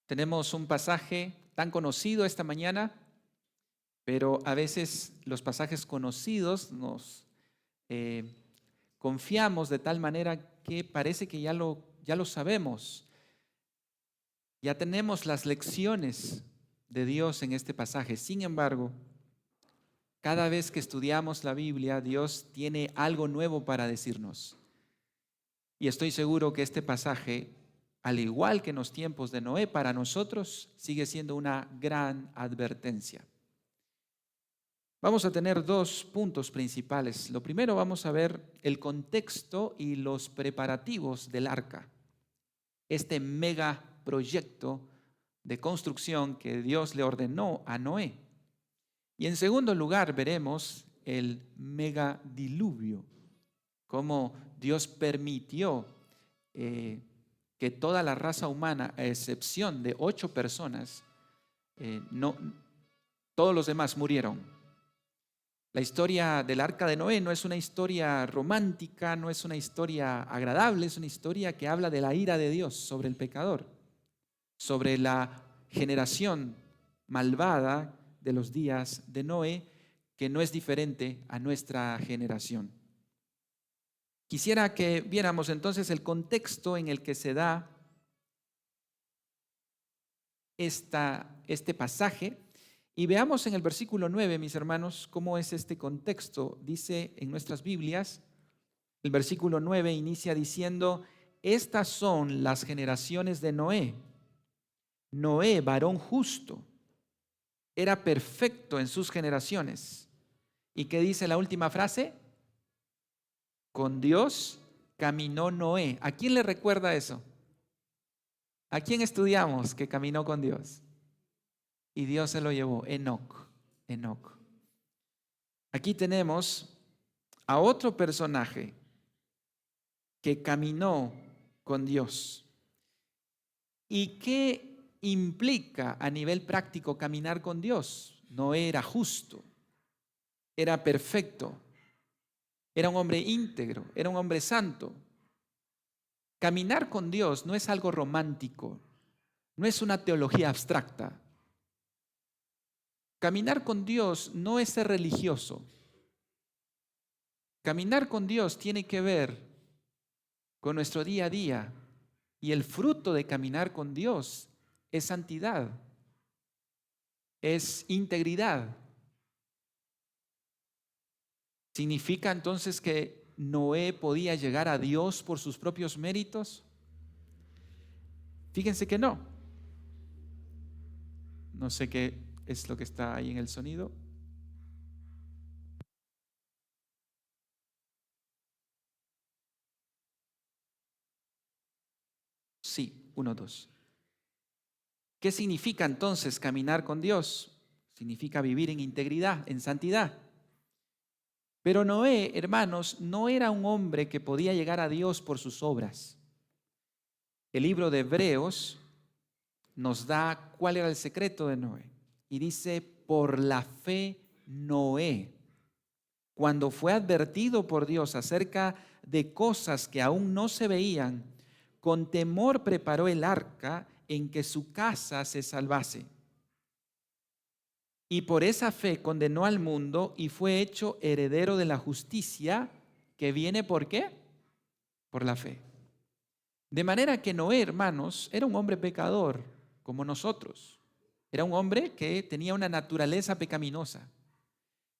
Tenemos un pasaje tan conocido esta mañana, pero a veces los pasajes conocidos nos eh, confiamos de tal manera que parece que ya lo sabemos. Ya tenemos las lecciones de Dios en este pasaje. Sin embargo, cada vez que estudiamos la Biblia, Dios tiene algo nuevo para decirnos. Y estoy seguro que este pasaje, al igual que en los tiempos de Noé, para nosotros sigue siendo una gran advertencia. Vamos a tener dos puntos principales. Lo primero, vamos a ver el contexto y los preparativos del arca, este megaproyecto de construcción que Dios le ordenó a Noé. Y en segundo lugar, veremos el megadiluvio, cómo Dios permitió que toda la raza humana, a excepción de 8 personas, no, todos los demás murieron. La historia del arca de Noé no es una historia romántica, no es una historia agradable, es una historia que habla de la ira de Dios sobre el pecador, sobre la generación malvada de los días de Noé, que no es diferente a nuestra generación. Quisiera que viéramos entonces el contexto en el que se da este pasaje y veamos en el versículo 9, mis hermanos, cómo es este contexto. Dice en nuestras Biblias, el versículo 9 inicia diciendo: estas son las generaciones de Noé. Noé, varón justo, era perfecto en sus generaciones. ¿Y qué dice la última frase? Con Dios caminó Noé. ¿A quién le recuerda eso? ¿A quién estudiamos que caminó con Dios? Y Dios se lo llevó, Enoc. Enoc. Aquí tenemos a otro personaje que caminó con Dios. ¿Y qué implica a nivel práctico caminar con Dios? No era justo, era perfecto, era un hombre íntegro, era un hombre santo. Caminar con Dios no es algo romántico, no es una teología abstracta. Caminar con Dios no es ser religioso. Caminar con Dios tiene que ver con nuestro día a día, y el fruto de caminar con Dios es santidad, es integridad. ¿Significa entonces que Noé podía llegar a Dios por sus propios méritos? Fíjense que no. No sé qué es lo que está ahí en el sonido. Sí, 1, 2. ¿Qué significa entonces caminar con Dios? Significa vivir en integridad, en santidad. Pero Noé, hermanos, no era un hombre que podía llegar a Dios por sus obras. El libro de Hebreos nos da cuál era el secreto de Noé. Y dice: por la fe Noé, cuando fue advertido por Dios acerca de cosas que aún no se veían, con temor preparó el arca en que su casa se salvase. Y por esa fe condenó al mundo y fue hecho heredero de la justicia que viene, ¿por qué? Por la fe. De manera que Noé, hermanos, era un hombre pecador como nosotros. Era un hombre que tenía una naturaleza pecaminosa,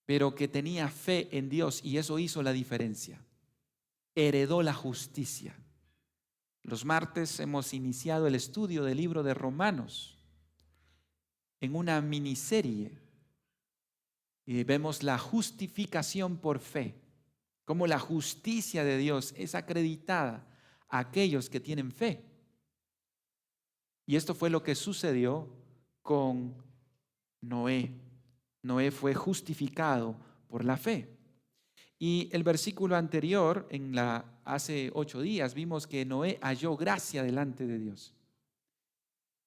pero que tenía fe en Dios, y eso hizo la diferencia. Heredó la justicia. Los martes hemos iniciado el estudio del libro de Romanos en una miniserie y vemos la justificación por fe, cómo la justicia de Dios es acreditada a aquellos que tienen fe. Y esto fue lo que sucedió con Noé. Noé fue justificado por la fe. Y el versículo anterior, hace 8 días, vimos que Noé halló gracia delante de Dios.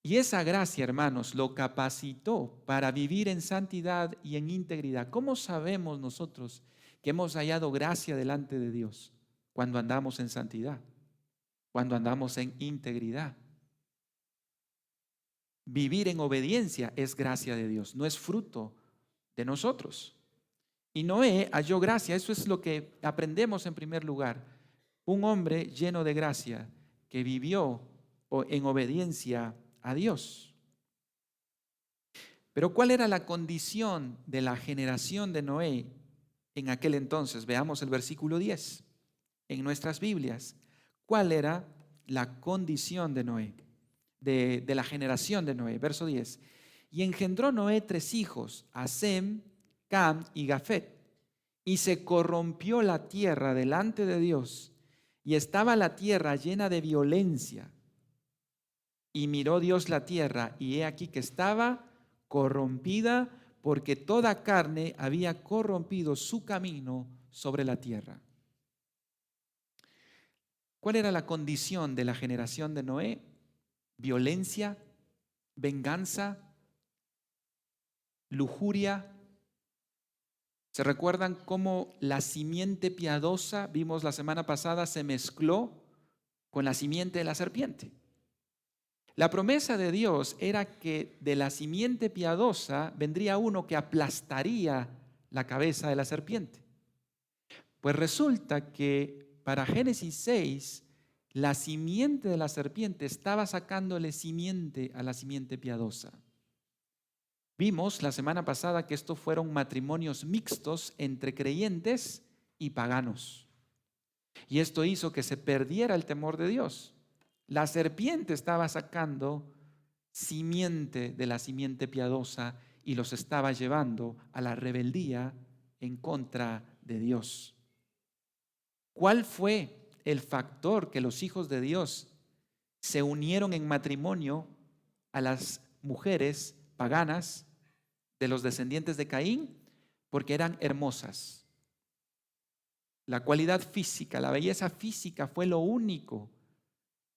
Y esa gracia, hermanos, lo capacitó para vivir en santidad y en integridad. ¿Cómo sabemos nosotros que hemos hallado gracia delante de Dios? Cuando andamos en santidad, cuando andamos en integridad. vivir en obediencia es gracia de Dios, no es fruto de nosotros. Y Noé halló gracia, eso es lo que aprendemos en primer lugar. Un hombre lleno de gracia que vivió en obediencia a Dios. Pero ¿cuál era la condición de la generación de Noé en aquel entonces? Veamos el versículo 10 en nuestras Biblias. ¿Cuál era la condición de Noé, de la generación de Noé? Verso 10. Y engendró Noé 3 hijos, a Sem, Cam y Jafet. Y se corrompió la tierra delante de Dios, y estaba la tierra llena de violencia. Y miró Dios la tierra, y he aquí que estaba corrompida, porque toda carne había corrompido su camino sobre la tierra. ¿Cuál era la condición de la generación de Noé? Violencia, venganza, lujuria. ¿Se recuerdan cómo la simiente piadosa, vimos la semana pasada, se mezcló con la simiente de la serpiente? La promesa de Dios era que de la simiente piadosa vendría uno que aplastaría la cabeza de la serpiente. Pues resulta que para Génesis 6, la simiente de la serpiente estaba sacándole simiente a la simiente piadosa. Vimos la semana pasada que estos fueron matrimonios mixtos entre creyentes y paganos. Y esto hizo que se perdiera el temor de Dios. La serpiente estaba sacando simiente de la simiente piadosa y los estaba llevando a la rebeldía en contra de Dios. ¿Cuál fue el factor que los hijos de Dios se unieron en matrimonio a las mujeres paganas de los descendientes de Caín? Porque eran hermosas. La cualidad física, la belleza física fue lo único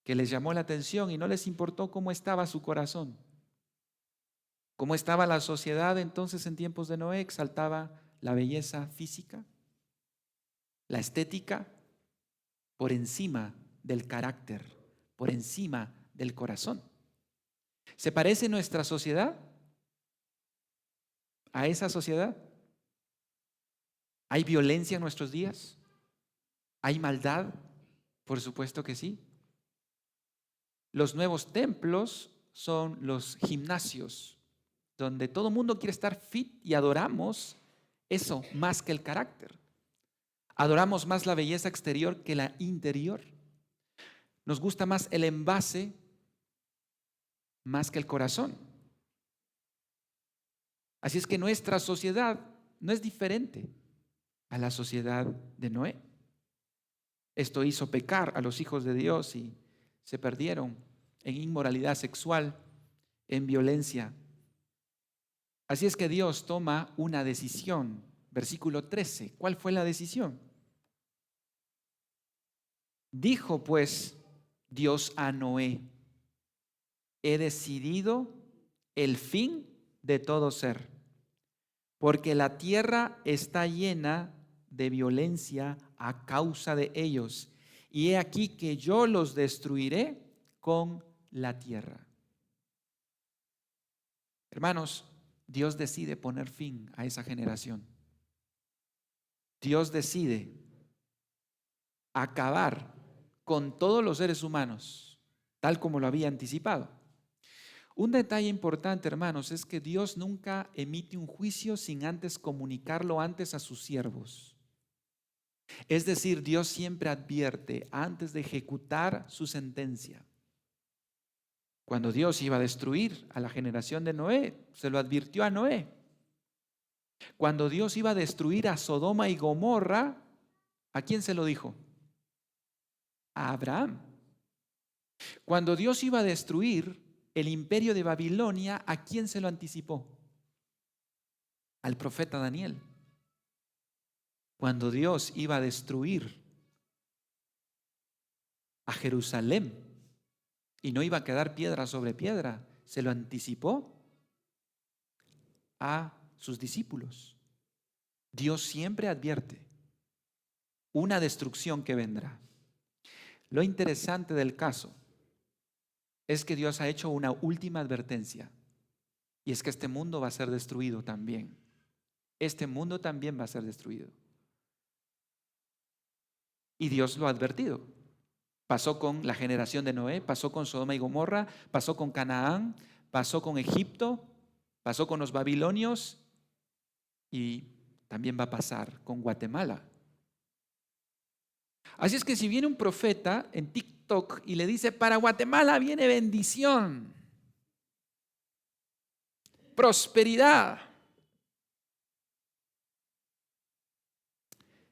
que les llamó la atención y no les importó cómo estaba su corazón. ¿Cómo estaba la sociedad entonces en tiempos de Noé? Exaltaba la belleza física, la estética, por encima del carácter, por encima del corazón. ¿Se parece nuestra sociedad a esa sociedad? ¿Hay violencia en nuestros días? ¿Hay maldad? Por supuesto que sí. Los nuevos templos son los gimnasios, donde todo el mundo quiere estar fit y adoramos eso más que el carácter. Adoramos más la belleza exterior que la interior. Nos gusta más el envase más que el corazón. Así es que nuestra sociedad no es diferente a la sociedad de Noé. Esto hizo pecar a los hijos de Dios y se perdieron en inmoralidad sexual, en violencia. Así es que Dios toma una decisión. Versículo 13. ¿Cuál fue la decisión? Dijo pues Dios a Noé: he decidido el fin de todo ser, porque la tierra está llena de violencia a causa de ellos, y he aquí que yo los destruiré con la tierra. Hermanos, Dios decide poner fin a esa generación. Dios decide acabar con todos los seres humanos, tal como lo había anticipado. Un detalle importante, hermanos, es que Dios nunca emite un juicio sin antes comunicarlo antes a sus siervos. Es decir, Dios siempre advierte antes de ejecutar su sentencia. Cuando Dios iba a destruir a la generación de Noé, se lo advirtió a Noé. Cuando Dios iba a destruir a Sodoma y Gomorra, ¿a quién se lo dijo? A Abraham. Cuando Dios iba a destruir el imperio de Babilonia, ¿a quién se lo anticipó? Al profeta Daniel. Cuando Dios iba a destruir a Jerusalén y no iba a quedar piedra sobre piedra, se lo anticipó a sus discípulos. Dios siempre advierte una destrucción que vendrá. Lo interesante del caso es que Dios ha hecho una última advertencia. Y es que este mundo va a ser destruido también. Este mundo también va a ser destruido. Y Dios lo ha advertido. Pasó con la generación de Noé, pasó con Sodoma y Gomorra, pasó con Canaán, pasó con Egipto, pasó con los babilonios y también va a pasar con Guatemala. Así es que si viene un profeta en TikTok y le dice, para Guatemala viene bendición, prosperidad,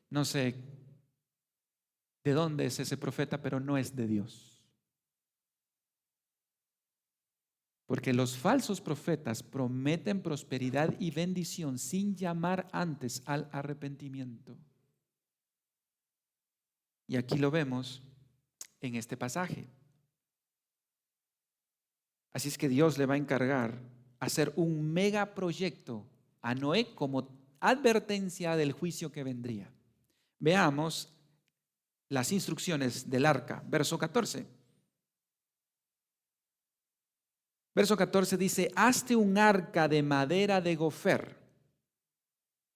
no sé de dónde es ese profeta, pero no es de Dios. Porque los falsos profetas prometen prosperidad y bendición sin llamar antes al arrepentimiento. Y aquí lo vemos en este pasaje. Así es que Dios le va a encargar hacer un megaproyecto a Noé como advertencia del juicio que vendría. Veamos las instrucciones del arca, verso 14. Verso 14 dice, hazte un arca de madera de gofer,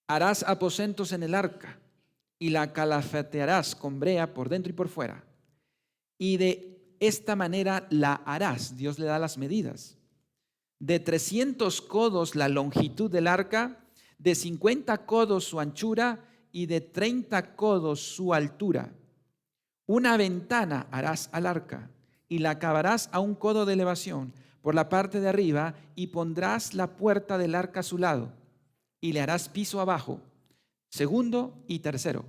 harás aposentos en el arca y la calafatearás con brea por dentro y por fuera. Y de esta manera la harás. Dios le da las medidas. De 300 codos la longitud del arca, de 50 codos su anchura y de 30 codos su altura. Una ventana harás al arca y la acabarás a un codo de elevación por la parte de arriba y pondrás la puerta del arca a su lado y le harás piso abajo, segundo y tercero.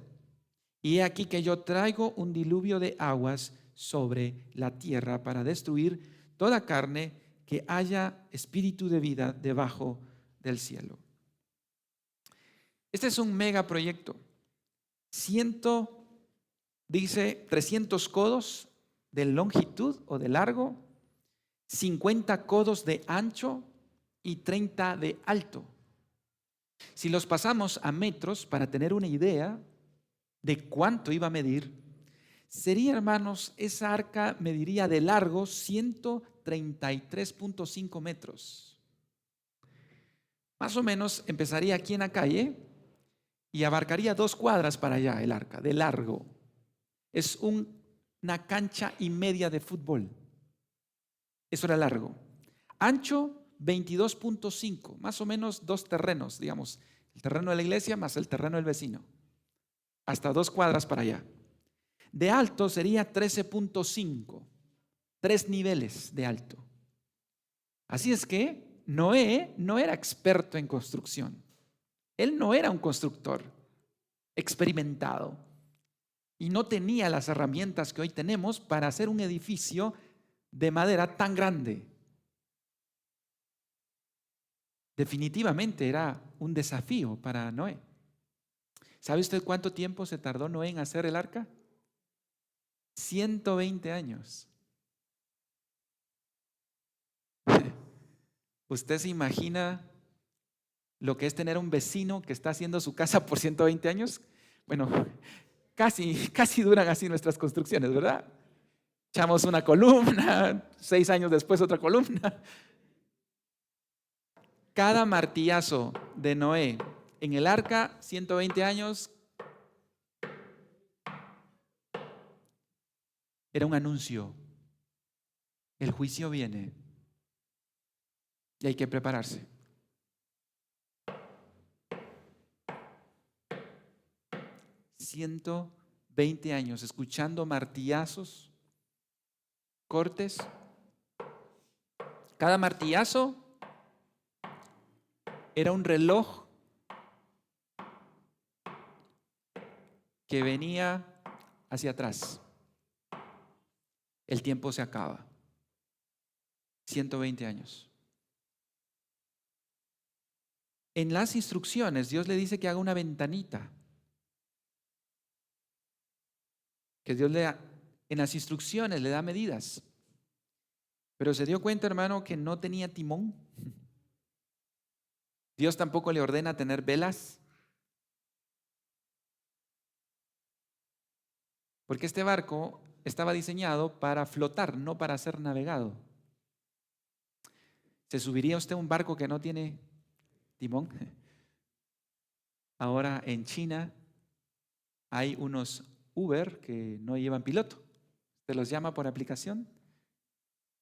Y he aquí que yo traigo un diluvio de aguas sobre la tierra para destruir toda carne que haya espíritu de vida debajo del cielo. Este es un megaproyecto. Dice 300 codos de longitud o de largo, 50 codos de ancho y 30 de alto. Si los pasamos a metros para tener una idea de cuánto iba a medir, sería, hermanos, esa arca mediría de largo 133.5 metros. Más o menos empezaría aquí en la calle y abarcaría 2 cuadras para allá el arca, de largo. Es una cancha y media de fútbol. Eso era largo. Ancho 22.5, más o menos 2 terrenos, digamos, el terreno de la iglesia más el terreno del vecino, hasta 2 cuadras para allá. De alto sería 13.5, 3 niveles de alto. Así es que Noé no era experto en construcción. Él no era un constructor experimentado y no tenía las herramientas que hoy tenemos para hacer un edificio de madera tan grande. Definitivamente era un desafío para Noé. ¿Sabe usted cuánto tiempo se tardó Noé en hacer el arca? 120 años. ¿Usted se imagina lo que es tener un vecino que está haciendo su casa por 120 años? Bueno, casi duran así nuestras construcciones, ¿verdad? Echamos una columna, 6 años después otra columna. Cada martillazo de Noé en el arca, 120 años, era un anuncio. El juicio viene y hay que prepararse. $120 años escuchando martillazos, cortes. Cada martillazo era un reloj que venía hacia atrás. El tiempo se acaba. 120 años. En las instrucciones, Dios le dice que haga una ventanita. Que Dios en las instrucciones le da medidas. Pero se dio cuenta, hermano, que no tenía timón. Dios tampoco le ordena tener velas. Porque este barco estaba diseñado para flotar, no para ser navegado. ¿Se subiría usted a un barco que no tiene timón? Ahora en China hay unos Uber que no llevan piloto. Se los llama por aplicación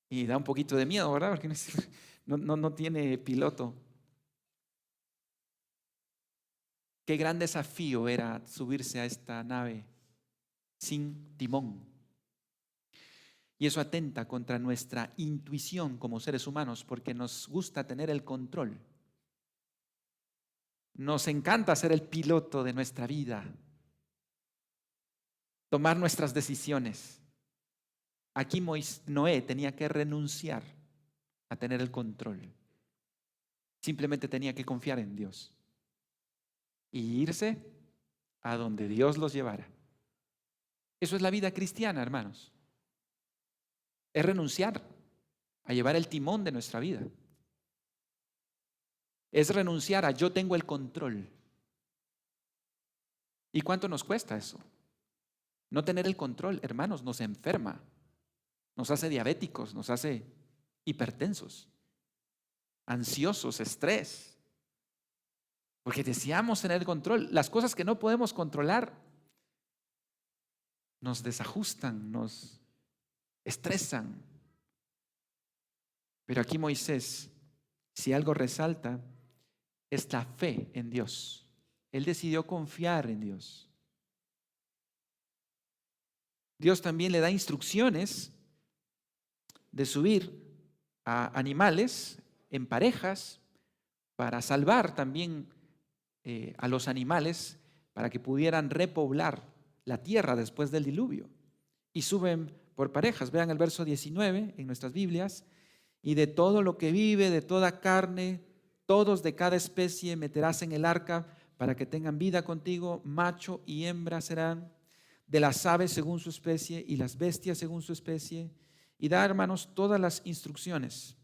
y da un poquito de miedo, ¿verdad? Porque no tiene piloto. Qué gran desafío era subirse a esta nave sin timón. Y eso atenta contra nuestra intuición como seres humanos, porque nos gusta tener el control. Nos encanta ser el piloto de nuestra vida, tomar nuestras decisiones. Aquí Noé tenía que renunciar a tener el control. Simplemente tenía que confiar en Dios y irse a donde Dios los llevara. Eso es la vida cristiana, hermanos. Es renunciar a llevar el timón de nuestra vida. Es renunciar a yo tengo el control. ¿Y cuánto nos cuesta eso? No tener el control, hermanos, nos enferma, nos hace diabéticos, nos hace hipertensos, ansiosos, estrés, porque deseamos tener el control. Las cosas que no podemos controlar nos desajustan, nos estresan. Pero aquí Moisés, si algo resalta, es la fe en Dios. Él decidió confiar en Dios. Dios también le da instrucciones de subir a animales en parejas para salvar también a los animales para que pudieran repoblar la tierra después del diluvio. Y suben por parejas. Vean el verso 19 en nuestras Biblias. Y de todo lo que vive, de toda carne, todos de cada especie meterás en el arca para que tengan vida contigo, macho y hembra serán, de las aves según su especie y las bestias según su especie. Y da, hermanos, todas las instrucciones.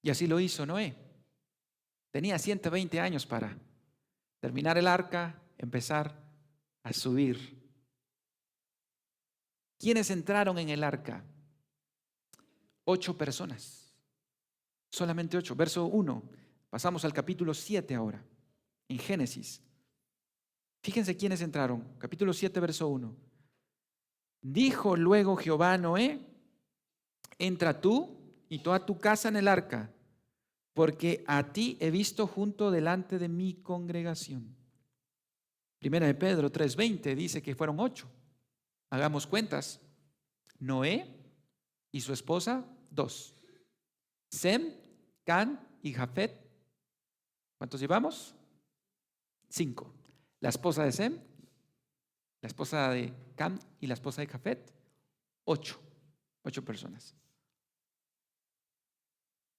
Y así lo hizo Noé. Tenía 120 años para terminar el arca, empezar a subir. ¿Quiénes entraron en el arca? 8 personas. Solamente 8. Verso 1. Pasamos al capítulo 7 ahora, en Génesis. Fíjense quiénes entraron. Capítulo 7, verso 1. Dijo luego Jehová a Noé: entra tú y toda tu casa en el arca, porque a ti he visto junto delante de mi congregación. Primera de Pedro 3:20 dice que fueron 8. Hagamos cuentas. Noé y su esposa, 2. Sem, Can y Jafet. ¿Cuántos llevamos? 5. La esposa de Sem, la esposa de Can y la esposa de Jafet, 8. 8 personas.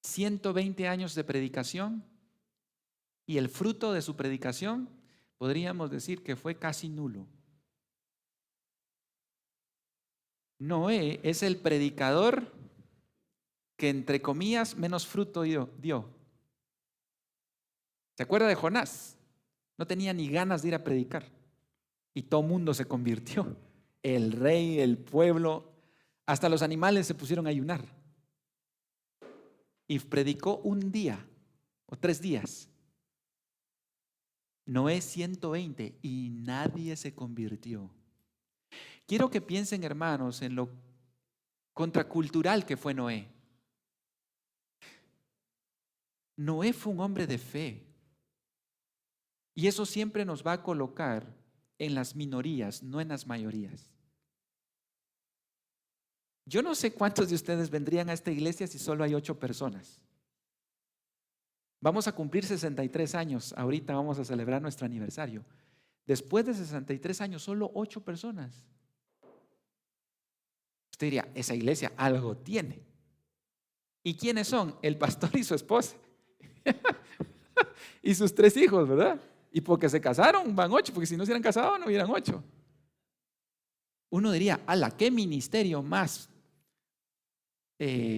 120 años de predicación y el fruto de su predicación podríamos decir que fue casi nulo. Noé es el predicador que, entre comillas, menos fruto dio. ¿Se acuerda de Jonás? No tenía ni ganas de ir a predicar y todo el mundo se convirtió. El rey, el pueblo, hasta los animales se pusieron a ayunar. Y predicó un día o 3 días. Noé 120 y nadie se convirtió. Quiero que piensen, hermanos, en lo contracultural que fue Noé. Noé fue un hombre de fe. Y eso siempre nos va a colocar en las minorías, no en las mayorías. Yo no sé cuántos de ustedes vendrían a esta iglesia si solo hay 8 personas. Vamos a cumplir 63 años. Ahorita vamos a celebrar nuestro aniversario. Después de 63 años, solo 8 personas. Usted diría, esa iglesia algo tiene. ¿Y quiénes son? El pastor y su esposa. Y sus 3 hijos, ¿verdad? Y porque se casaron van 8, porque si no se hubieran casado no hubieran 8. Uno diría, ala, qué ministerio más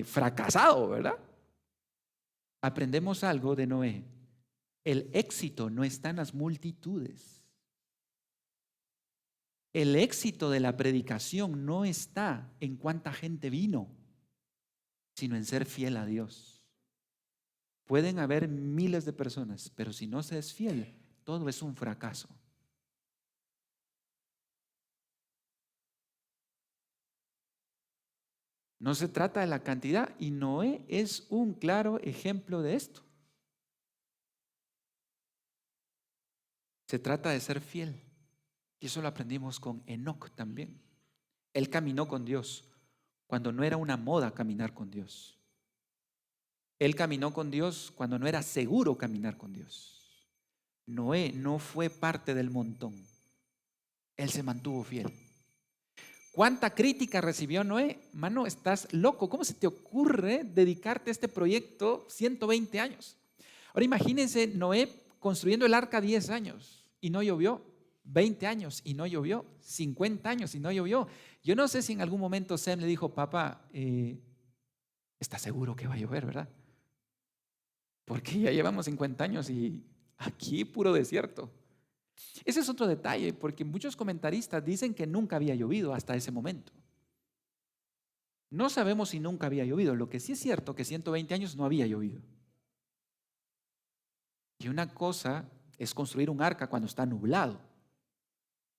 fracasado, ¿verdad? Aprendemos algo de Noé. El éxito no está en las multitudes. El éxito de la predicación no está en cuánta gente vino, sino en ser fiel a Dios. Pueden haber miles de personas, pero si no se es fiel, todo es un fracaso. No se trata de la cantidad, y Noé es un claro ejemplo de esto. Se trata de ser fiel. Y eso lo aprendimos con Enoc también. Él caminó con Dios cuando no era una moda caminar con Dios. Él caminó con Dios cuando no era seguro caminar con Dios. Noé no fue parte del montón. Él se mantuvo fiel. ¿Cuánta crítica recibió Noé? Mano, estás loco. ¿Cómo se te ocurre dedicarte a este proyecto 120 años? Ahora imagínense Noé construyendo el arca 10 años y no llovió, 20 años y no llovió, 50 años y no llovió. Yo no sé si en algún momento Sem le dijo, papá, ¿está seguro que va a llover, verdad? Porque ya llevamos 50 años y aquí puro desierto. Ese es otro detalle, porque muchos comentaristas dicen que nunca había llovido hasta ese momento. No sabemos si nunca había llovido. Lo que sí es cierto que 120 años no había llovido. Y una cosa es construir un arca cuando está nublado,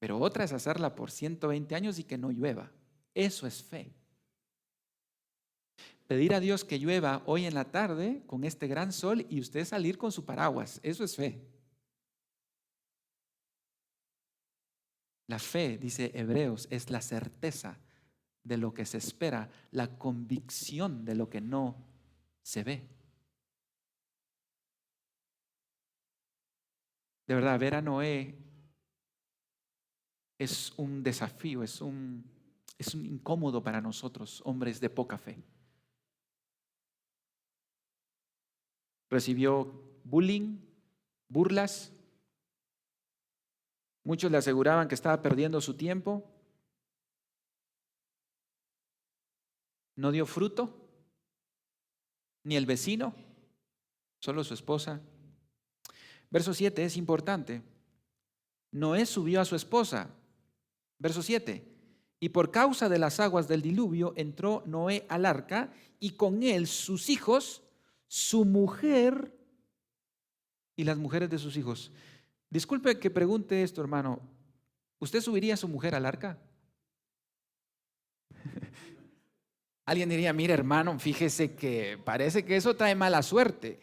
pero otra es hacerla por 120 años y que no llueva. Eso es fe. Pedir a Dios que llueva hoy en la tarde con este gran sol y usted salir con su paraguas. Eso es fe. La fe, dice Hebreos, es la certeza de lo que se espera, la convicción de lo que no se ve. De verdad, ver a Noé es un desafío, es un incómodo para nosotros, hombres de poca fe. Recibió bullying, burlas. Muchos le aseguraban que estaba perdiendo su tiempo. No dio fruto, ni el vecino, solo su esposa. Verso 7 es importante. Noé subió a su esposa. Verso 7. Y por causa de las aguas del diluvio entró Noé al arca y con él sus hijos, su mujer y las mujeres de sus hijos. Disculpe que pregunte esto, hermano. ¿Usted subiría a su mujer al arca? Alguien diría, mire hermano, fíjese que parece que eso trae mala suerte.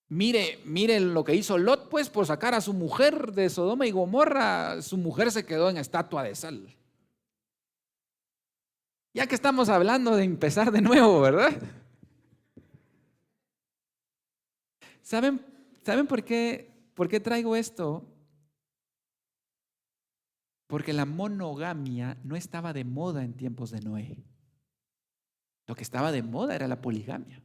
Mire lo que hizo Lot, pues por sacar a su mujer de Sodoma y Gomorra, su mujer se quedó en estatua de sal. Ya que estamos hablando de empezar de nuevo, ¿verdad? ¿Saben por qué traigo esto? Porque la monogamia no estaba de moda en tiempos de Noé. Lo que estaba de moda era la poligamia.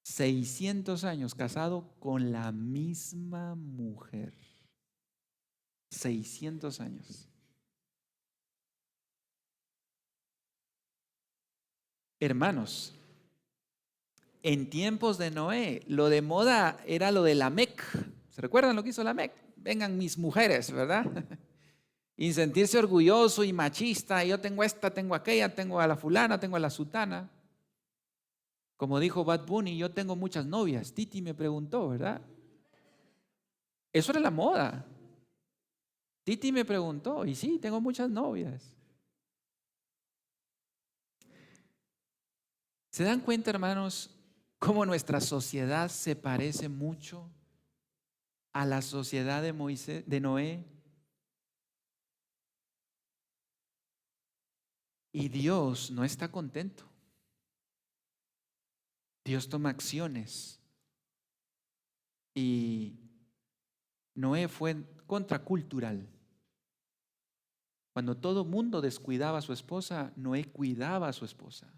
600 años casado con la misma mujer. 600 años. Hermanos, en tiempos de Noé, lo de moda era lo de Lamec. ¿Se recuerdan lo que hizo Lamec? Vengan mis mujeres, ¿verdad? Y sentirse orgulloso y machista. Yo tengo esta, tengo aquella, tengo a la fulana, tengo a la sutana. Como dijo Bad Bunny, yo tengo muchas novias. Titi me preguntó, ¿verdad? Eso era la moda. Titi me preguntó, y sí, tengo muchas novias. ¿Se dan cuenta, hermanos, cómo nuestra sociedad se parece mucho a la sociedad de Moisés, de Noé? Y Dios no está contento. Dios toma acciones. Y Noé fue contracultural. Cuando todo mundo descuidaba a su esposa, Noé cuidaba a su esposa.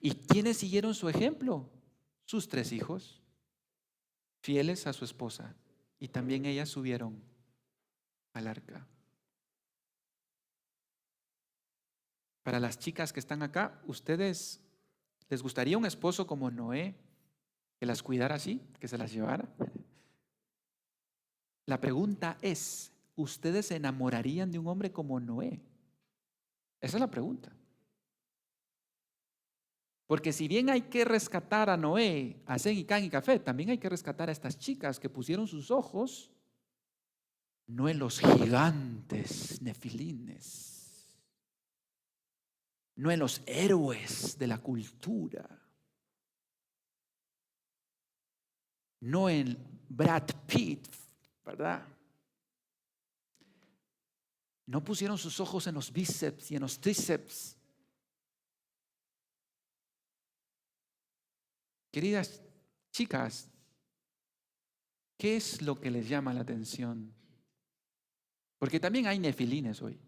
¿Y quiénes siguieron su ejemplo? Sus 3 hijos, fieles a su esposa. Y también ellas subieron al arca. Para las chicas que están acá, ¿ustedes les gustaría un esposo como Noé que las cuidara así, que se las llevara? La pregunta es, ¿ustedes se enamorarían de un hombre como Noé? Esa es la pregunta. Porque si bien hay que rescatar a Noé, a Sem y Cam y Café, también hay que rescatar a estas chicas que pusieron sus ojos no en los gigantes nefilines, no en los héroes de la cultura, no en Brad Pitt, ¿verdad? No pusieron sus ojos en los bíceps y en los tríceps. Queridas chicas, ¿qué es lo que les llama la atención? Porque también hay nefilines hoy.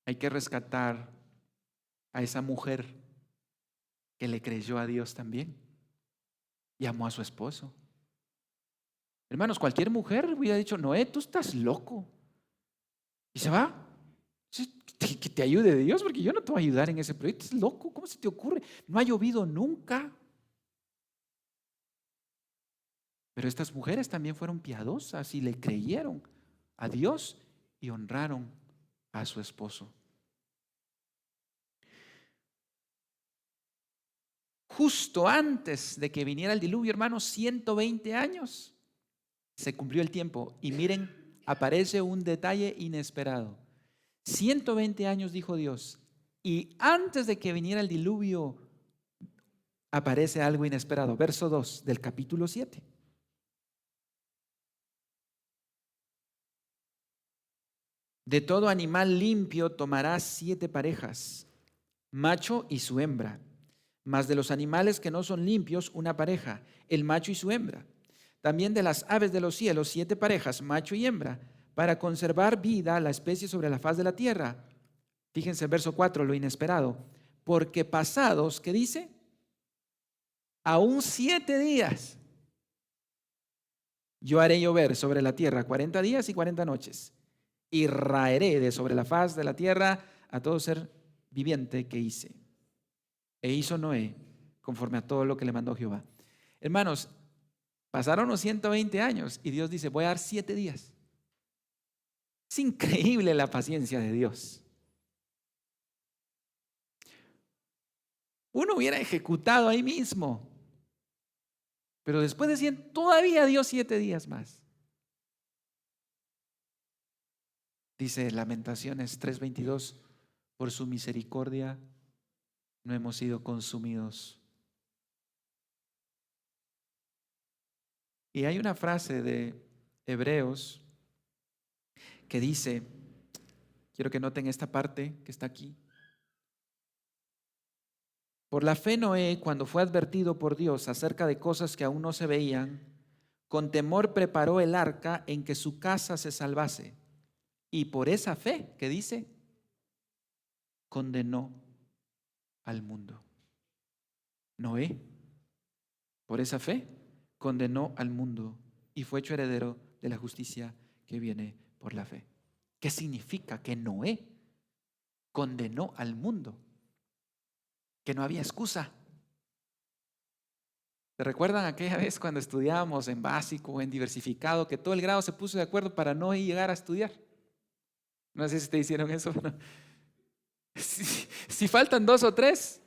Hay que rescatar a esa mujer que le creyó a Dios también y amó a su esposo. Hermanos, cualquier mujer hubiera dicho, Noé, tú estás loco. Y se va. Que te ayude Dios, porque yo no te voy a ayudar en ese proyecto. Es loco, ¿cómo se te ocurre? No ha llovido nunca. Pero estas mujeres también fueron piadosas y le creyeron a Dios y honraron a su esposo. Justo antes de que viniera el diluvio, hermanos, 120 años, se cumplió el tiempo. Y miren, aparece un detalle inesperado. 120 años dijo Dios, y antes de que viniera el diluvio, aparece algo inesperado. Verso 2 del capítulo 7. De todo animal limpio tomarás 7 parejas, macho y su hembra. Mas de los animales que no son limpios, una pareja, el macho y su hembra. También de las aves de los cielos, 7 parejas, macho y hembra, para conservar vida la especie sobre la faz de la tierra. Fíjense, verso 4, lo inesperado. Porque pasados, ¿qué dice? Aún 7 días, yo haré llover sobre la tierra 40 días y 40 noches. Y raeré de sobre la faz de la tierra a todo ser viviente que hice. E hizo Noé conforme a todo lo que le mandó Jehová. Hermanos, pasaron los 120 años y Dios dice, voy a dar 7 días. Es increíble la paciencia de Dios. Uno hubiera ejecutado ahí mismo. Pero después de 100, todavía dio 7 días más. Dice Lamentaciones 3:22, por su misericordia no hemos sido consumidos. Y hay una frase de Hebreos que dice, quiero que noten esta parte que está aquí. Por la fe Noé, cuando fue advertido por Dios acerca de cosas que aún no se veían, con temor preparó el arca en que su casa se salvase. Y por esa fe, ¿qué dice? Condenó al mundo. Noé, por esa fe, condenó al mundo y fue hecho heredero de la justicia que viene por la fe. ¿Qué significa que Noé condenó al mundo? Que no había excusa. ¿Se recuerdan aquella vez cuando estudiábamos en básico o en diversificado que todo el grado se puso de acuerdo para no llegar a estudiar? No sé si te hicieron eso. ¿No? Si faltan 2 o 3,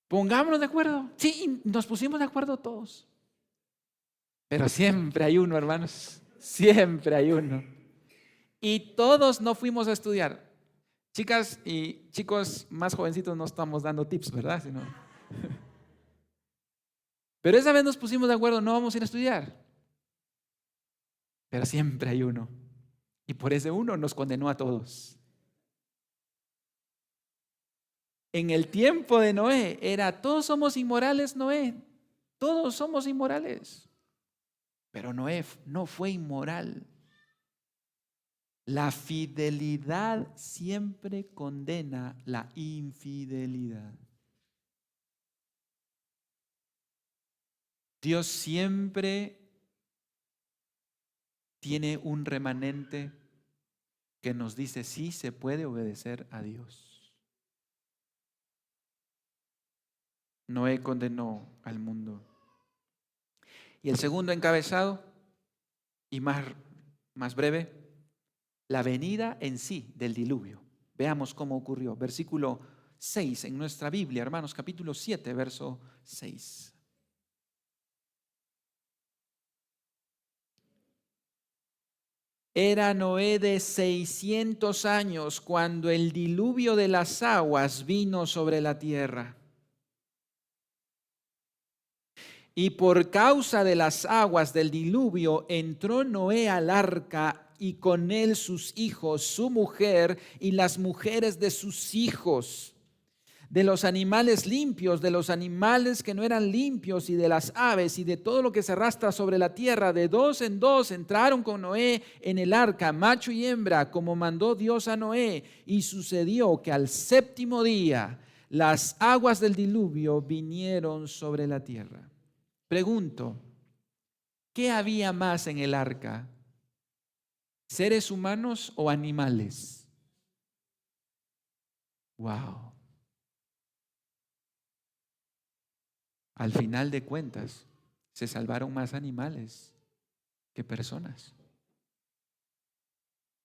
pongámonos de acuerdo. Sí, nos pusimos de acuerdo todos. Pero siempre hay uno, hermanos. Siempre hay uno. Y todos no fuimos a estudiar. Chicas y chicos más jovencitos no estamos dando tips, ¿verdad? Pero esa vez nos pusimos de acuerdo, no vamos a ir a estudiar. Pero siempre hay uno. Y por ese uno nos condenó a todos. En el tiempo de Noé era, todos somos inmorales, Noé. Todos somos inmorales. Pero Noé no fue inmoral. La fidelidad siempre condena la infidelidad. Dios siempre tiene un remanente que nos dice sí se puede obedecer a Dios. Noé condenó al mundo. Y el segundo encabezado, y más breve, la venida en sí del diluvio. Veamos cómo ocurrió. Versículo 6 en nuestra Biblia, hermanos, capítulo 7, verso 6. Era Noé de 600 años cuando el diluvio de las aguas vino sobre la tierra. Y por causa de las aguas del diluvio entró Noé al arca y con él sus hijos, su mujer y las mujeres de sus hijos, de los animales limpios, de los animales que no eran limpios y de las aves y de todo lo que se arrastra sobre la tierra. De dos en dos entraron con Noé en el arca, macho y hembra, como mandó Dios a Noé. Y sucedió que al séptimo día las aguas del diluvio vinieron sobre la tierra. Pregunto, ¿qué había más en el arca? ¿Seres humanos o animales? Wow. Al final de cuentas, se salvaron más animales que personas.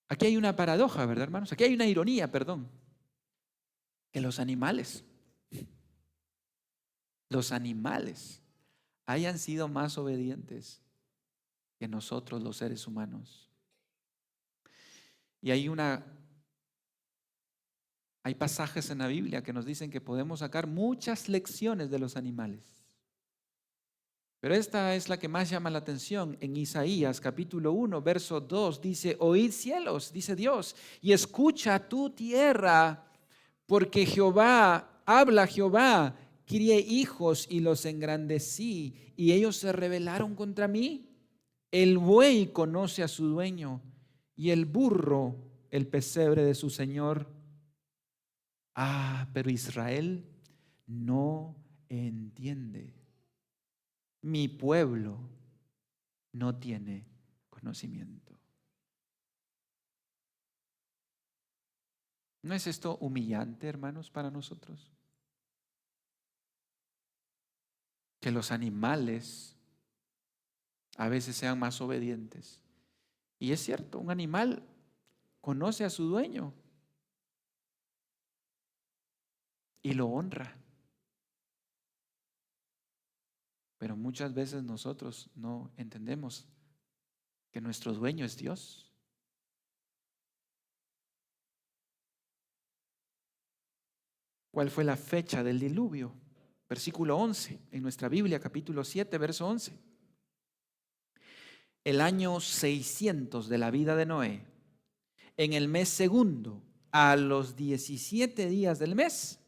Aquí hay una paradoja, ¿verdad, hermanos? Aquí hay una ironía, perdón. Que los animales hayan sido más obedientes que nosotros los seres humanos. Y hay pasajes en la Biblia que nos dicen que podemos sacar muchas lecciones de los animales. Pero esta es la que más llama la atención. En Isaías capítulo 1, verso 2 dice: oíd cielos, dice Dios, y escucha tu tierra, porque habla Jehová, crié hijos y los engrandecí, y ellos se rebelaron contra mí. El buey conoce a su dueño, y el burro el pesebre de su señor. Pero Israel no entiende. Mi pueblo no tiene conocimiento. ¿No es esto humillante, hermanos, para nosotros? Que los animales a veces sean más obedientes. Y es cierto, un animal conoce a su dueño y lo honra. Pero muchas veces nosotros no entendemos que nuestro dueño es Dios. ¿Cuál fue la fecha del diluvio? Versículo 11, en nuestra Biblia, capítulo 7, verso 11. El año 600 de la vida de Noé, en el mes segundo, a los 17 días del mes,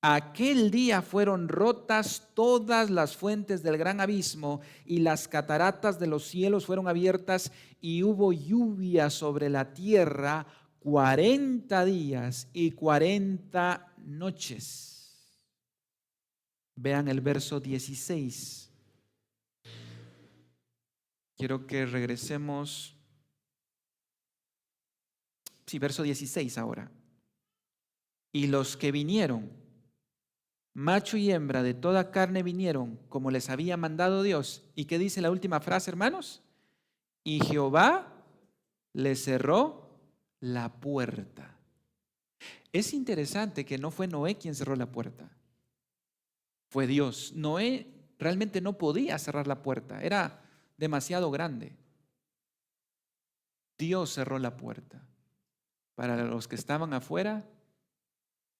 aquel día fueron rotas todas las fuentes del gran abismo y las cataratas de los cielos fueron abiertas y hubo lluvia sobre la tierra 40 días y 40 noches. Vean el verso 16. Quiero que regresemos. Sí, verso 16 ahora. Y los que vinieron, macho y hembra de toda carne vinieron, como les había mandado Dios. ¿Y qué dice la última frase, hermanos? Y Jehová le cerró la puerta. Es interesante que no fue Noé quien cerró la puerta. Fue Dios. Noé realmente no podía cerrar la puerta. Era demasiado grande. Dios cerró la puerta. Para los que estaban afuera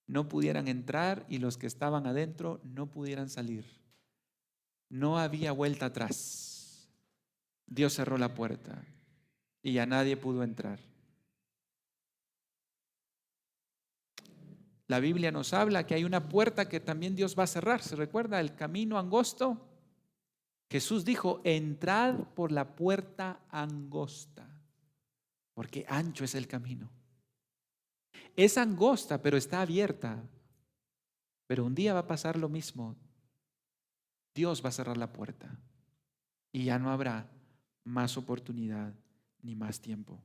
no pudieran entrar y los que estaban adentro no pudieran salir. No había vuelta atrás. Dios cerró la puerta y ya nadie pudo entrar. La Biblia nos habla que hay una puerta que también Dios va a cerrar. ¿Se recuerda el camino angosto? Jesús dijo: entrad por la puerta angosta, porque ancho es el camino. Es angosta, pero está abierta. Pero un día va a pasar lo mismo. Dios va a cerrar la puerta y ya no habrá más oportunidad ni más tiempo.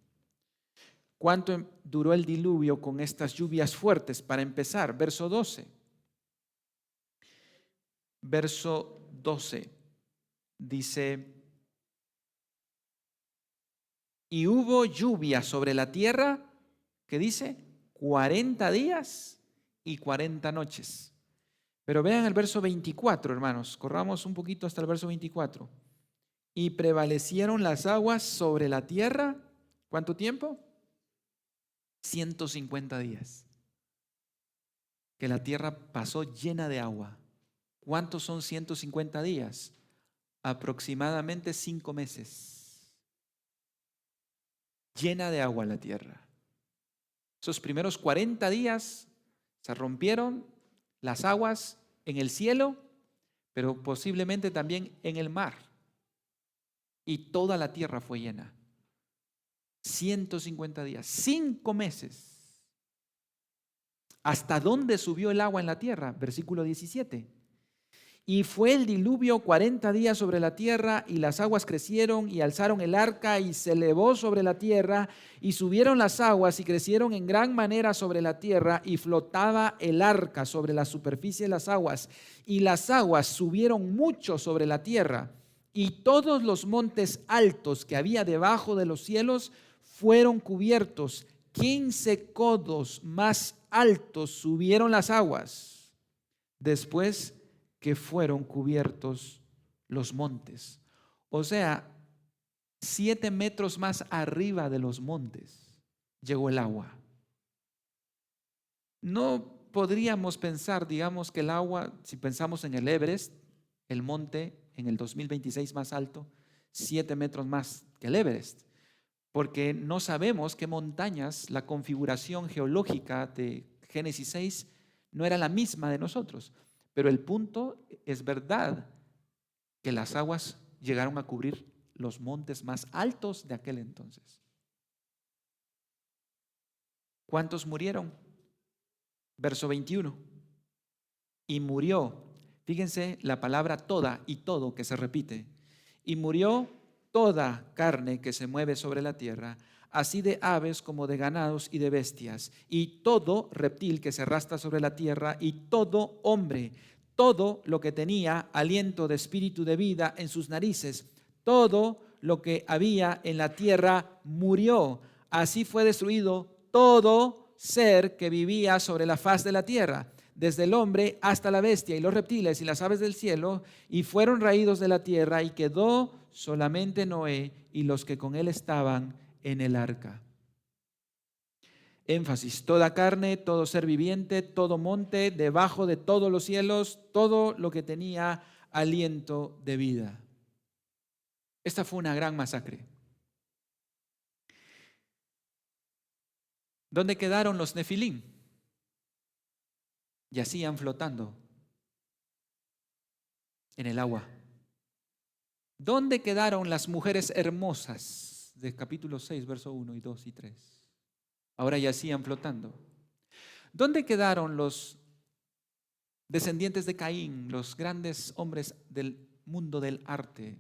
¿Cuánto duró el diluvio con estas lluvias fuertes? Para empezar, verso 12. Verso 12. Dice, y hubo lluvia sobre la tierra, ¿qué dice? 40 días y 40 noches. Pero vean el verso 24, hermanos, corramos un poquito hasta el verso 24. Y prevalecieron las aguas sobre la tierra, ¿cuánto tiempo? 150 días. Que la tierra pasó llena de agua. ¿Cuántos son 150 días? Aproximadamente 5 meses. Llena de agua la tierra. Esos primeros 40 días se rompieron las aguas en el cielo, pero posiblemente también en el mar. Y toda la tierra fue llena. 150 días, 5 meses. ¿Hasta dónde subió el agua en la tierra? Versículo 17. Y fue el diluvio 40 días sobre la tierra, y las aguas crecieron y alzaron el arca y se elevó sobre la tierra, y subieron las aguas y crecieron en gran manera sobre la tierra, y flotaba el arca sobre la superficie de las aguas, y las aguas subieron mucho sobre la tierra, y todos los montes altos que había debajo de los cielos fueron cubiertos. 15 codos más altos subieron las aguas después que fueron cubiertos los montes. O sea, 7 metros más arriba de los montes llegó el agua. No podríamos pensar, digamos, que el agua, si pensamos en el Everest, el monte en el 2026 más alto, 7 metros más que el Everest, porque no sabemos qué montañas, la configuración geológica de Génesis 6 no era la misma de nosotros. Pero el punto es verdad que las aguas llegaron a cubrir los montes más altos de aquel entonces. ¿Cuántos murieron? Verso 21. Y murió, fíjense la palabra toda y todo que se repite. Y murió toda carne que se mueve sobre la tierra, así de aves como de ganados y de bestias, y todo reptil que se arrastra sobre la tierra, y todo hombre, todo lo que tenía aliento de espíritu de vida en sus narices, todo lo que había en la tierra murió. Así fue destruido todo ser que vivía sobre la faz de la tierra, desde el hombre hasta la bestia y los reptiles y las aves del cielo, y fueron raídos de la tierra, y quedó solamente Noé y los que con él estaban en el arca. Énfasis, toda carne, todo ser viviente, todo monte, debajo de todos los cielos, todo lo que tenía aliento de vida. Esta fue una gran masacre. ¿Dónde quedaron los nefilim? Yacían flotando en el agua. ¿Dónde quedaron las mujeres hermosas de capítulo 6, verso 1 y 2 y 3? Ahora yacían flotando. ¿Dónde quedaron los descendientes de Caín, los grandes hombres del mundo del arte?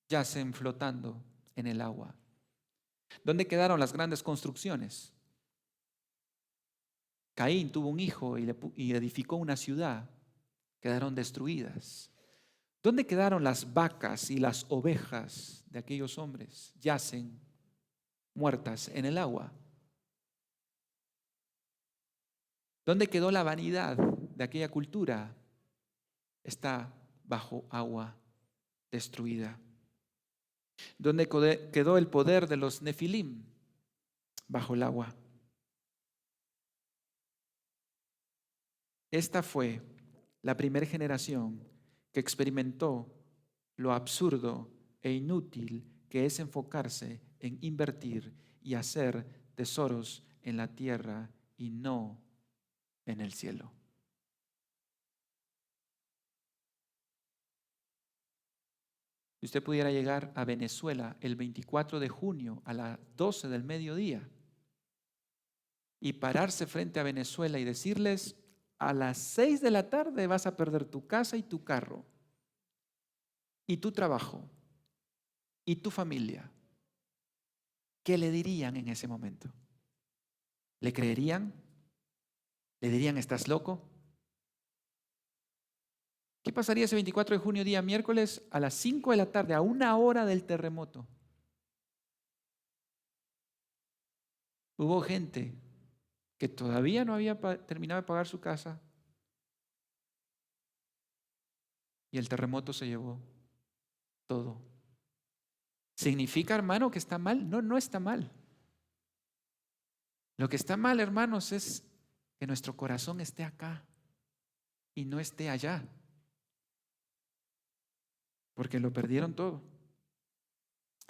Yacen flotando en el agua. ¿Dónde quedaron las grandes construcciones? Caín tuvo un hijo y edificó una ciudad. Quedaron destruidas. ¿Dónde quedaron las vacas y las ovejas de aquellos hombres? Yacen muertas en el agua. ¿Dónde quedó la vanidad de aquella cultura? Está bajo agua, destruida. ¿Dónde quedó el poder de los nefilim? Bajo el agua. Esta fue la primera generación que experimentó lo absurdo e inútil que es enfocarse en invertir y hacer tesoros en la tierra y no en el cielo. Si usted pudiera llegar a Venezuela el 24 de junio a las 12 del mediodía y pararse frente a Venezuela y decirles: a las 6 de la tarde vas a perder tu casa y tu carro, y tu trabajo, y tu familia, ¿qué le dirían en ese momento? ¿Le creerían? ¿Le dirían: estás loco? ¿Qué pasaría ese 24 de junio, día miércoles, a las 5 de la tarde, a 1 hora del terremoto? Hubo gente que todavía no había terminado de pagar su casa y el terremoto se llevó todo. ¿Significa, hermano, que está mal? No, no está mal. Lo que está mal, hermanos, es que nuestro corazón esté acá y no esté allá, porque lo perdieron todo.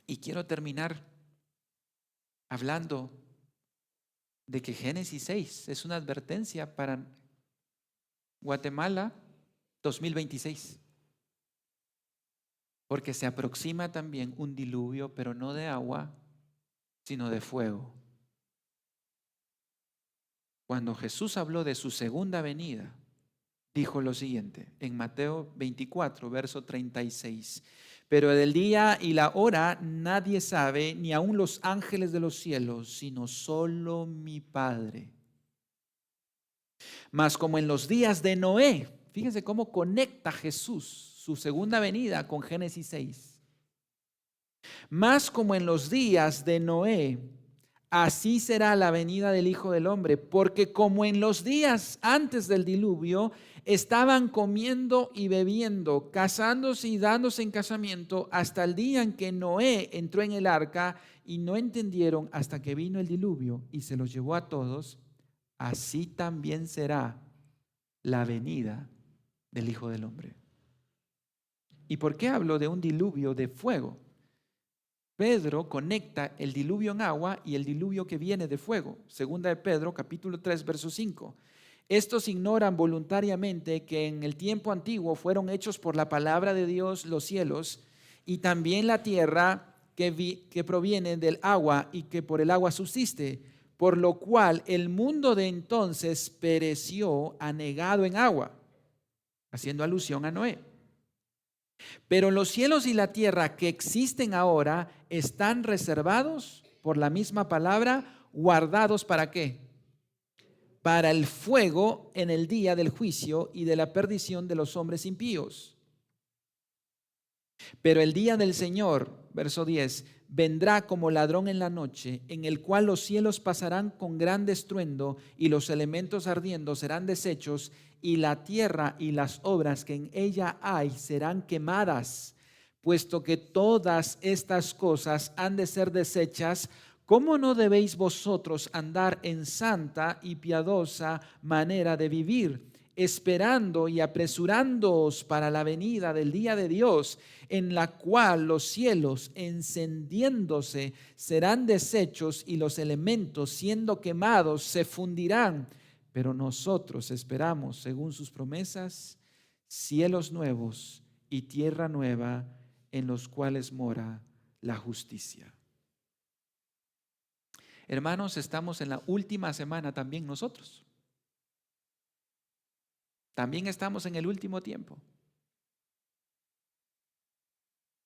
Y quiero terminar hablando de que Génesis 6 es una advertencia para Guatemala 2026, porque se aproxima también un diluvio, pero no de agua, sino de fuego. Cuando Jesús habló de su segunda venida, dijo lo siguiente en Mateo 24, verso 36. Pero del día y la hora nadie sabe, ni aun los ángeles de los cielos, sino solo mi Padre. Mas como en los días de Noé, fíjense cómo conecta Jesús su segunda venida con Génesis 6. Mas como en los días de Noé, así será la venida del Hijo del Hombre, porque como en los días antes del diluvio estaban comiendo y bebiendo, casándose y dándose en casamiento, hasta el día en que Noé entró en el arca y no entendieron hasta que vino el diluvio y se los llevó a todos, así también será la venida del Hijo del Hombre. ¿Y por qué hablo de un diluvio de fuego? Pedro conecta el diluvio en agua y el diluvio que viene de fuego. Segunda de Pedro, capítulo 3, verso 5. Estos ignoran voluntariamente que en el tiempo antiguo fueron hechos por la palabra de Dios los cielos y también la tierra que proviene del agua y que por el agua subsiste, por lo cual el mundo de entonces pereció anegado en agua, haciendo alusión a Noé. Pero los cielos y la tierra que existen ahora están reservados por la misma palabra, guardados ¿para qué? Para el fuego en el día del juicio y de la perdición de los hombres impíos. Pero el día del Señor, verso 10, vendrá como ladrón en la noche, en el cual los cielos pasarán con gran estruendo y los elementos ardiendo serán deshechos y la tierra y las obras que en ella hay serán quemadas. Puesto que todas estas cosas han de ser deshechas, ¿cómo no debéis vosotros andar en santa y piadosa manera de vivir, esperando y apresurándoos para la venida del día de Dios, en la cual los cielos encendiéndose serán deshechos y los elementos siendo quemados se fundirán? Pero nosotros esperamos, según sus promesas, cielos nuevos y tierra nueva en los cuales mora la justicia. Hermanos, estamos en la última semana también nosotros. También estamos en el último tiempo.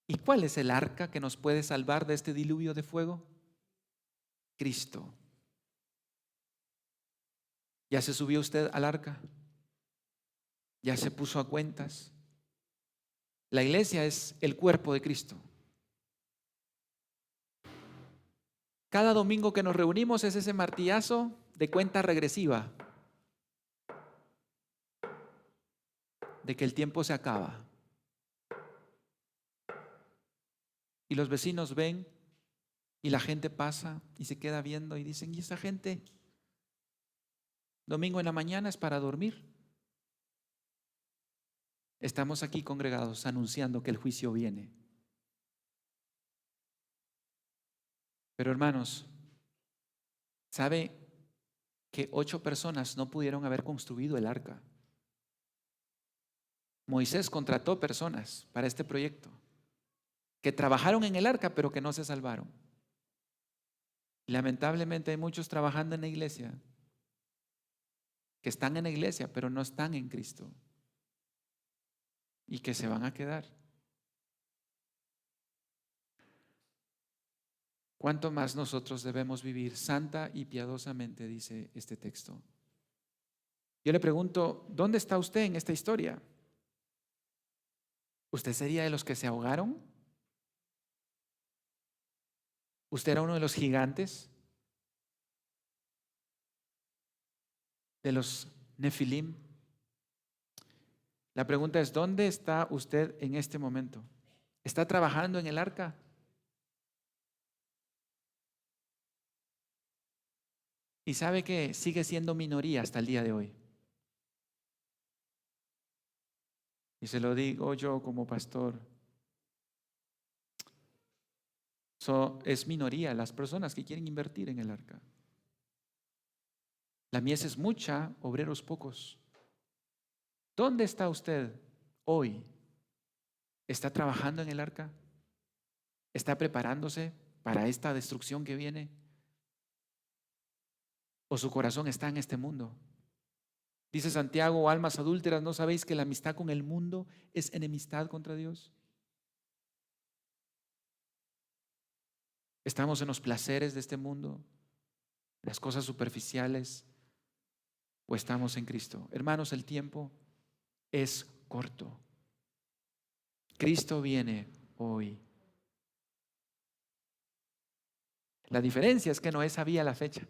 ¿Y cuál es el arca que nos puede salvar de este diluvio de fuego? Cristo. ¿Ya se subió usted al arca? ¿Ya se puso a cuentas? La iglesia es el cuerpo de Cristo. Cada domingo que nos reunimos es ese martillazo de cuenta regresiva de que el tiempo se acaba. Y los vecinos ven y la gente pasa y se queda viendo y dicen, ¿y esa gente? Domingo en la mañana es para dormir. Estamos aquí congregados anunciando que el juicio viene. Pero hermanos, ¿sabe que 8 personas no pudieron haber construido el arca? Moisés contrató personas para este proyecto que trabajaron en el arca pero que no se salvaron. Lamentablemente hay muchos trabajando en la iglesia que están en la iglesia pero no están en Cristo y que se van a quedar. ¿Cuánto más nosotros debemos vivir santa y piadosamente? Dice este texto. Yo le pregunto, ¿dónde está usted en esta historia? ¿Usted sería de los que se ahogaron? ¿Usted era uno de los gigantes? ¿De los Nefilim? La pregunta es, ¿dónde está usted en este momento? ¿Está trabajando en el arca? Y sabe que sigue siendo minoría hasta el día de hoy. Y se lo digo yo como pastor. Es minoría las personas que quieren invertir en el arca. La mies es mucha, obreros pocos. ¿Dónde está usted hoy? ¿Está trabajando en el arca? ¿Está preparándose para esta destrucción que viene? ¿O su corazón está en este mundo? Dice Santiago, almas adúlteras, ¿no sabéis que la amistad con el mundo es enemistad contra Dios? ¿Estamos en los placeres de este mundo, las cosas superficiales, o estamos en Cristo? Hermanos, el tiempo es corto. Cristo viene hoy. La diferencia es que Noé sabía la fecha.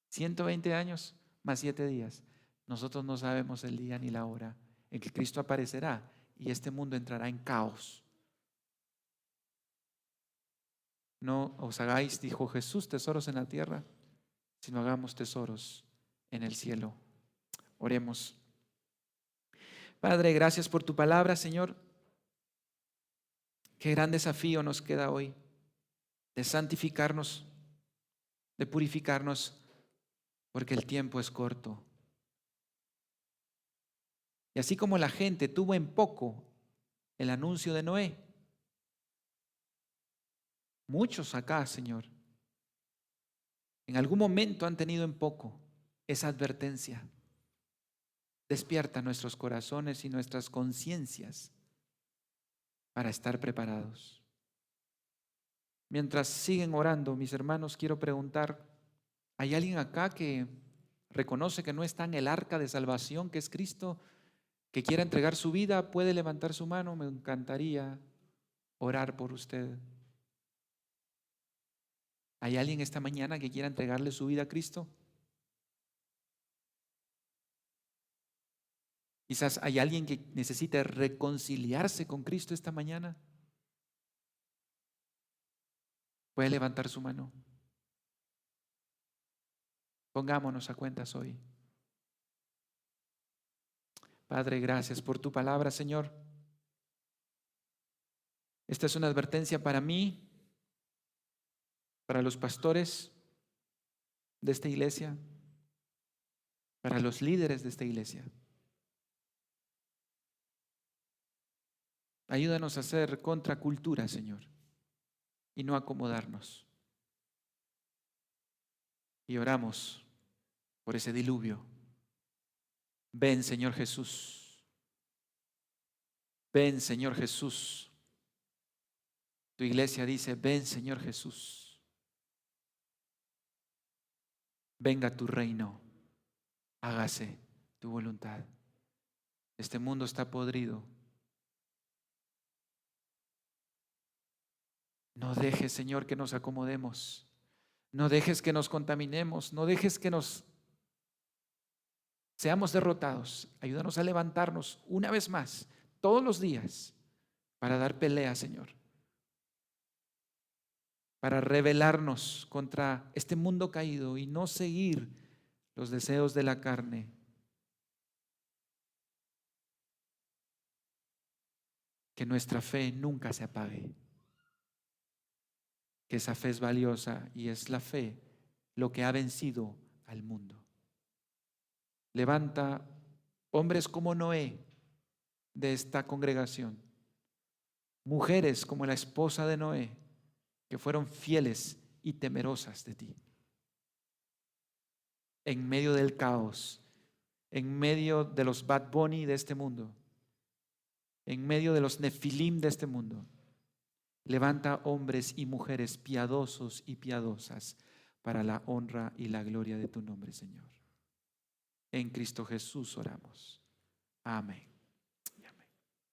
120 años más 7 días. Nosotros no sabemos el día ni la hora en que Cristo aparecerá y este mundo entrará en caos. No os hagáis, dijo Jesús, tesoros en la tierra, sino hagamos tesoros en el cielo. Oremos. Padre, gracias por tu palabra, Señor. Qué gran desafío nos queda hoy de santificarnos, de purificarnos, porque el tiempo es corto. Y así como la gente tuvo en poco el anuncio de Noé, muchos acá, Señor, en algún momento han tenido en poco esa advertencia. Despierta nuestros corazones y nuestras conciencias para estar preparados. Mientras siguen orando, mis hermanos, quiero preguntar, ¿hay alguien acá que reconoce que no está en el arca de salvación, que es Cristo, que quiera entregar su vida? ¿Puede levantar su mano? Me encantaría orar por usted. ¿Hay alguien esta mañana que quiera entregarle su vida a Cristo? Quizás hay alguien que necesite reconciliarse con Cristo esta mañana. ¿Puede levantar su mano? Pongámonos a cuentas hoy. Padre, gracias por tu palabra, Señor. Esta es una advertencia para mí, para los pastores de esta iglesia, para los líderes de esta iglesia. Ayúdanos a hacer contracultura, Señor, y no acomodarnos. Y oramos por ese diluvio. Ven, Señor Jesús. Ven, Señor Jesús. Tu iglesia dice, ven, Señor Jesús. Venga tu reino. Hágase tu voluntad. Este mundo está podrido. No dejes, Señor, que nos acomodemos. No dejes que nos contaminemos. No dejes que nos seamos derrotados. Ayúdanos a levantarnos una vez más, todos los días, para dar pelea, Señor. Para rebelarnos contra este mundo caído y no seguir los deseos de la carne. Que nuestra fe nunca se apague. Que esa fe es valiosa y es la fe lo que ha vencido al mundo. Levanta hombres como Noé de esta congregación, mujeres como la esposa de Noé, que fueron fieles y temerosas de ti. En medio del caos, en medio de los Bad Bunny de este mundo, en medio de los Nefilim de este mundo, levanta hombres y mujeres piadosos y piadosas para la honra y la gloria de tu nombre, Señor. En Cristo Jesús oramos. Amén.